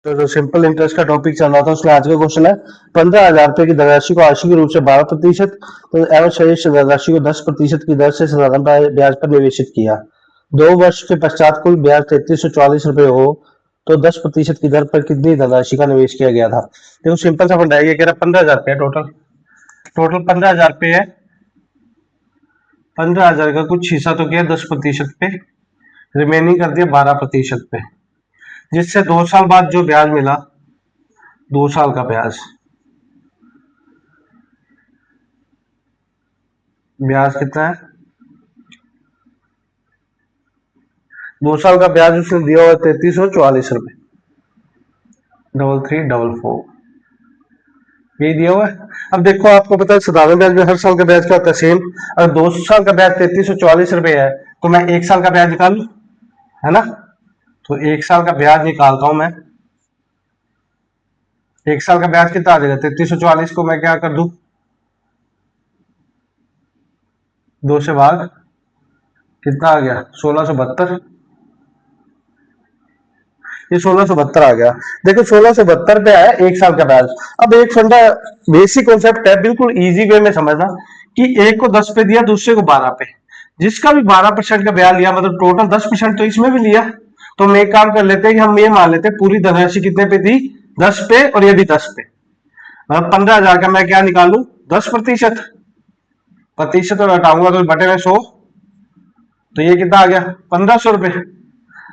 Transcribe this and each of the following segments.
तो जो simple interest का टॉपिक चल रहा था उसमें आज का क्वेश्चन है 15,000 रुपए की धनराशि को आंशिक रूप से 12% तो एवं शेष धनराशि को 10% की दर से साधारण ब्याज पर निवेशित किया। 2 वर्ष के पश्चात कुल ब्याज 3344 रुपए हो तो 10% की दर पर कितनी धनराशि का निवेश किया गया था। देखो सिंपल सा फंडा है, ये कह रहा 15,000 रुपये टोटल 15,000 रुपये है। 15,000 का कुछ हिस्सा तो किया 10% पे, रिमेनिंग कर दिया 12% पे, जिससे 2 साल बाद जो ब्याज मिला 2 साल का ब्याज कितना है, 2 साल का ब्याज उसने दिया हुआ 3344 रुपए 3344 यही दिया हुआ है। अब देखो आपको पता है साधारण ब्याज में हर साल का ब्याज क्या होता है सेम। अगर 2 साल का ब्याज 3344 रुपए है तो मैं 1 साल का ब्याज निकाल लू, है ना। तो 1 साल का ब्याज निकालता हूं मैं। 1 साल का ब्याज कितना आ जाएगा, 3344 को मैं क्या कर दूं 2 से भाग, कितना आ गया 1672। ये 1672 आ गया। देखो 1672 पे आया 1 साल का ब्याज। अब एक फंडा बेसिक कॉन्सेप्ट है, बिल्कुल इजी वे में समझना कि एक को 10 पे दिया दूसरे को 12 पे, जिसका भी 12% का ब्याज लिया मतलब टोटल 10% तो इसमें भी लिया। तो हम एक काम कर लेते हैं कि हम ये मान लेते हैं पूरी धनराशि कितने पे दी 10 पे और ये भी 10 पे, मतलब 15,000 का मैं क्या निकालू 10%। प्रतिशत और हटाऊंगा तो बटे में 100, तो ये कितना आ गया 1500 रुपए।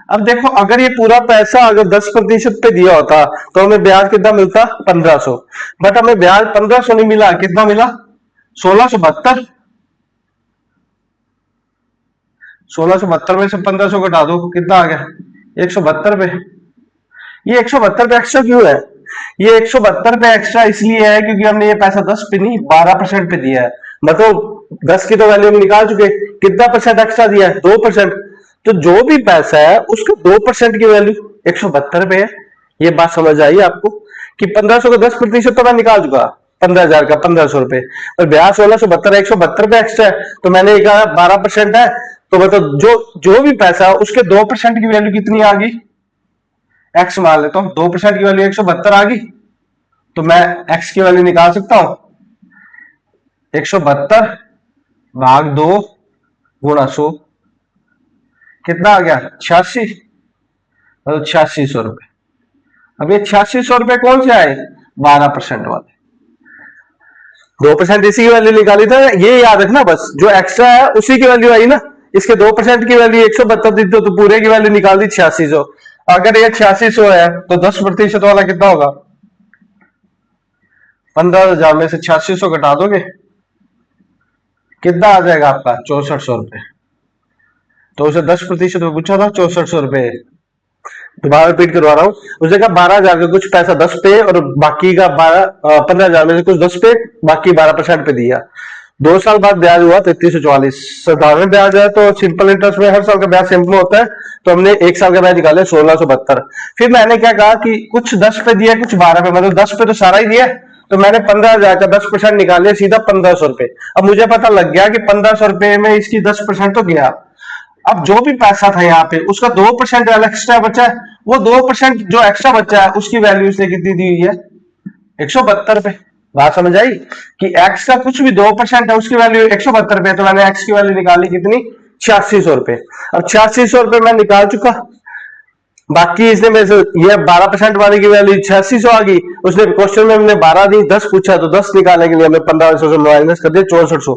अब देखो अगर ये पूरा पैसा अगर 10% पे दिया होता तो हमें ब्याज कितना मिलता 1500, बट हमें ब्याज 1500 नहीं मिला, कितना मिला 1672। 1672 में से 1500 घटा दो, कितना आ गया 172 पे। ये 172 पे एक्स्ट्रा क्यों है, ये 172 पे एक्स्ट्रा इसलिए है क्योंकि हमने ये पैसा 10 पे नहीं 12% पे दिया है। मतलब 10 की तो वैल्यू हम निकाल चुके, कितना परसेंट एक्स्ट्रा दिया है 2%। तो जो भी पैसा है उसका 2% की वैल्यू 172 पे है। ये बात समझ आई आपको कि 1500 का 10% तो मैं निकाल चुका 15,000 का 1500 रुपए, और ब्याज 1672 172 पे एक्स्ट्रा है तो मैंने कहा 12% है। तो मतलब जो भी पैसा है उसके 2% की वैल्यू कितनी आ गई, एक्स मान लेता हूं 2% की वैल्यू 172 आ गई। तो मैं एक्स की वैल्यू निकाल सकता हूं 172 भाग 2 गुणा 100, कितना आ गया 86, मतलब 8600 रुपए। अब ये 8600 रुपए कौन से आए 12% वाले, 2% इसी की वैल्यू निकाली था, ये याद रखना बस जो एक्स्ट्रा है उसी की वैल्यू आई ना। इसके 2% की वैल्यू 172 दी तो पूरे की वैल्यू निकाल दी 8600। अगर ये 8600 है तो 10% वाला कितना होगा 15,000 में से 8600 घटा दोगे कितना आ जाएगा आपका 6400 रुपए। तो उसे 10% में पूछा था 6400 रुपए। दोबारा रिपीट करवा रहा हूँ, उसने कहा 12,000 का कुछ पैसा 10 पे और बाकी का 15,000 में से कुछ 10 पे बाकी 12% पे दिया। 2 साल बाद ब्याज हुआ 3344। साधारण ब्याज है तो सिंपल इंटरेस्ट में हर साल का ब्याज सिंपल होता है, तो हमने 1 साल का ब्याज निकाले 1672। फिर मैंने क्या कहा कि कुछ 10 पे दिया कुछ 12 पे, मतलब 10 पे तो सारा ही दिया, तो मैंने 15,000 का 10% निकाल लिया सीधा 1500 रुपए। अब मुझे पता लग गया कि 1500 रुपए में इसकी 10% तो गया। अब जो भी पैसा था यहाँ पे उसका 2% एक्स्ट्रा बचा है, वो 2% जो एक्स्ट्रा बचा है उसकी वैल्यू इसने कितनी दी हुई है 172 रुपए। बात समझ आई कि एक्स का कुछ भी 2% है उसकी वैल्यू 172 रुपए, तो मैंने एक्स की वैल्यू निकाली कितनी 8600 रुपए। अब 8600 रुपए मैं निकाल चुका, बाकी इसने मेरे से ये 12% वाले की वैल्यू 8600 आ गई। उसने क्वेश्चन में हमने 12 दी 10 पूछा तो 10 निकालने के लिए हमने 1500 से माइनस कर दिया 6400।